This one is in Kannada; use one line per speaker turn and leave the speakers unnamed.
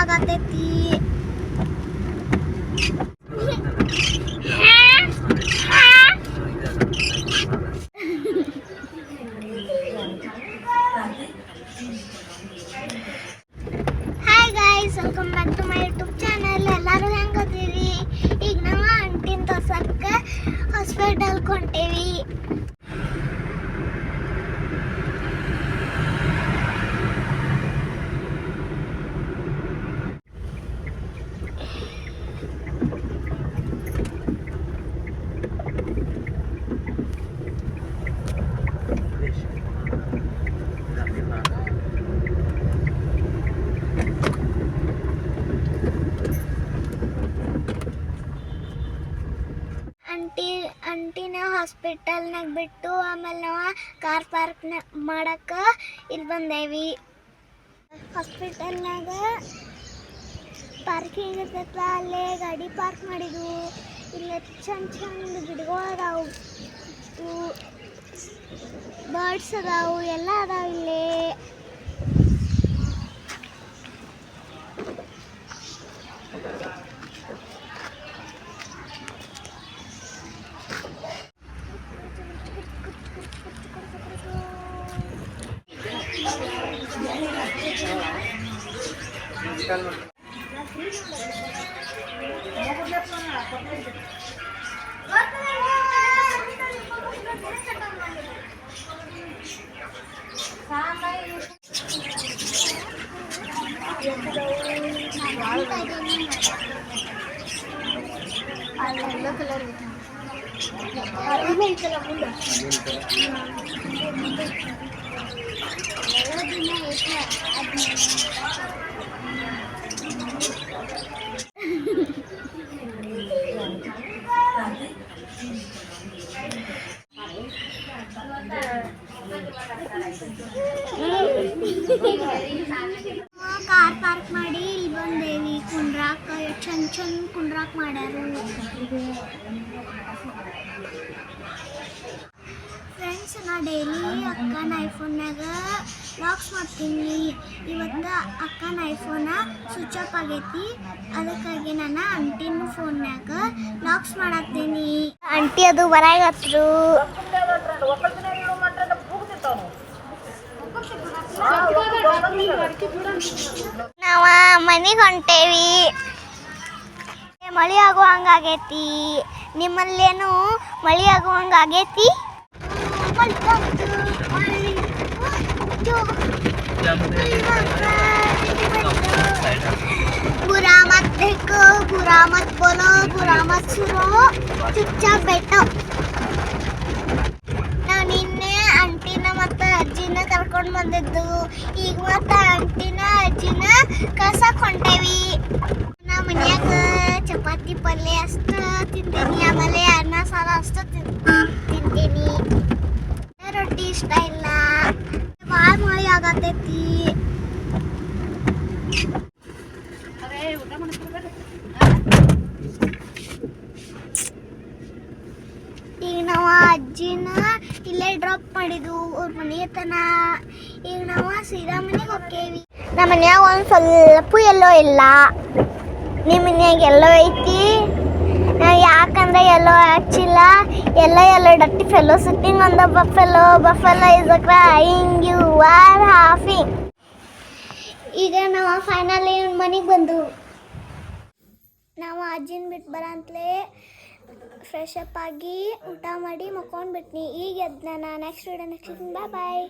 ಆಗತೈತಿ. Hi guys, welcome back to my YouTube channel. ಎಲ್ಲರೂ ಹೆಂಗದಿರಿ? ಈಗ ನಾವು ಅಂಟಿನ ತೋರ್ಸಕ್ಕೆ ಹಾಸ್ಪಿಟಲ್ಗೆ ಹೊಂಟೇವಿ. ಅಂಟಿನ ಹಾಸ್ಪಿಟಲ್ನಾಗ ಬಿಟ್ಟು ಆಮೇಲೆ ನಾವು ಕಾರ್ ಪಾರ್ಕ್ ಮಾಡಕ್ಕೆ ಇಲ್ಲಿ ಬಂದೇವಿ. ಹಾಸ್ಪಿಟಲ್ನಾಗ ಪಾರ್ಕಿಂಗ್ ಇರ್ತೈತಲ್ಲ, ಅಲ್ಲೇ ಗಾಡಿ ಪಾರ್ಕ್ ಮಾಡಿದ್ವು. ಇಲ್ಲಿ ಚಂದ ಗಿಡಗಳು ಅದಾವು, ಬರ್ಡ್ಸ್ ಅದಾವು, ಎಲ್ಲ ಅದಾವ ಇಲ್ಲಿ. ಎಲ್ಲೋ ಕಲರ್ ಕಾರ್ ಪಾರ್ಕ್ ಮಾಡಿ ಇಲ್ಲಿ ಬಂದೇವಿ ಕುಂಡ್ರಾಕ. ಚಂದ ಕುಂಡ್ರಾಕ್ ಮಾಡ್ಯಾರು. ಫ್ರೆಂಡ್ಸ್, ನಾ ಡೈಲಿ ಅಕ್ಕನ ಐಫೋನ್ನಾಗ ವ್ಲಾಗ್ಸ್ ಮಾಡ್ತೀನಿ. ಇವತ್ತು ಅಕ್ಕನ ಐಫೋನ ಸ್ವಿಚ್ ಆಫ್ ಆಗೈತಿ, ಅದಕ್ಕಾಗಿ ನಾನು ಅಂಟಿನ ಫೋನ್ನಾಗ ವ್ಲಾಗ್ಸ್ ಮಾಡತ್ತೀನಿ. ಆಂಟಿ ಅದು ಬರಾಗತ್ರು. ನಾವ ಮನೆಗೆ ಹೊಂಟೇವಿ. ಮಳೆ ಆಗೋ ಹಂಗಾಗೈತಿ. ನಿಮ್ಮಲ್ಲೇನು ಮಳೆ ಆಗೋ ಹಂಗಾಗೈತಿ? बुरा मत देखो, बुरा मत बोलो, बुरा मत सुनो, चुपचाप बैठो. ನಾವು ನಿನ್ನೆ ಅಂಟಿನ ಮತ್ತು ಅಜ್ಜಿನ ಕರ್ಕೊಂಡು ಬಂದಿದ್ದು. ಈಗ ಮತ್ತು ಅಂಟಿನ ಅಜ್ಜಿನ ಕಳ್ಸಕ್ಕೆ ಹೊಂಟೇವಿ. ನಮ್ಮ ಮನ್ಯಾಗ ಚಪಾತಿ ಪಲ್ಯ ಅಷ್ಟು ತಿಂತೀನಿ, ಆಮೇಲೆ ಅನ್ನ ಸಾರು ಅಷ್ಟು ತಿಂತೀನಿ. ರೊಟ್ಟಿ ಇಷ್ಟ ಇಲ್ಲ. ಭಾಳ ಮಳೆ ಆಗತೈತಿ. ಈಗ ನಾವು ಅಜ್ಜಿನ ಇಲ್ಲೇ ಡ್ರಾಪ್ ಮಾಡಿದ್ವು ಅವ್ರ ಮನೆ ತನ. ಈಗ ನಾವು ಸೀದಾ ಮನೆಗೆ ಹೋಗ್ತೇವಿ. ನಮ್ಮ ಮನ್ಯಾಗ ಒಂದು ಸ್ವಲ್ಪ ಎಲ್ಲೋ ಇಲ್ಲ. ನಿಮ್ಮ ಮನ್ಯಾಗ ಎಲ್ಲೋ ಐತಿ? ಯಾಕಂದ್ರೆ ಎಲ್ಲೋ ಹಚ್ಚಿಲ್ಲ. ಎಲ್ಲೋ ಡಟ್ಟಿ fellow sitting on the buffalo is crying, you are huffing. ಈಗ ನಾವು ಫೈನಲಿ ಮನೆಗೆ ಬಂದು ನಾವು ಅಜ್ಜಿನ ಬಿಟ್ಟು ಬರಂತಲೇ ಫ್ರೆಶ್ ಅಪ್ ಆಗಿ ಊಟ ಮಾಡಿ ಮಕ್ಕೊಂಡು ಬಿಟ್ನಿ. ಈಗ ಎದ್ದು ನಾನು ನೆಕ್ಸ್ಟ್ ವಿಡಿಯೋ ಬಾಯ್.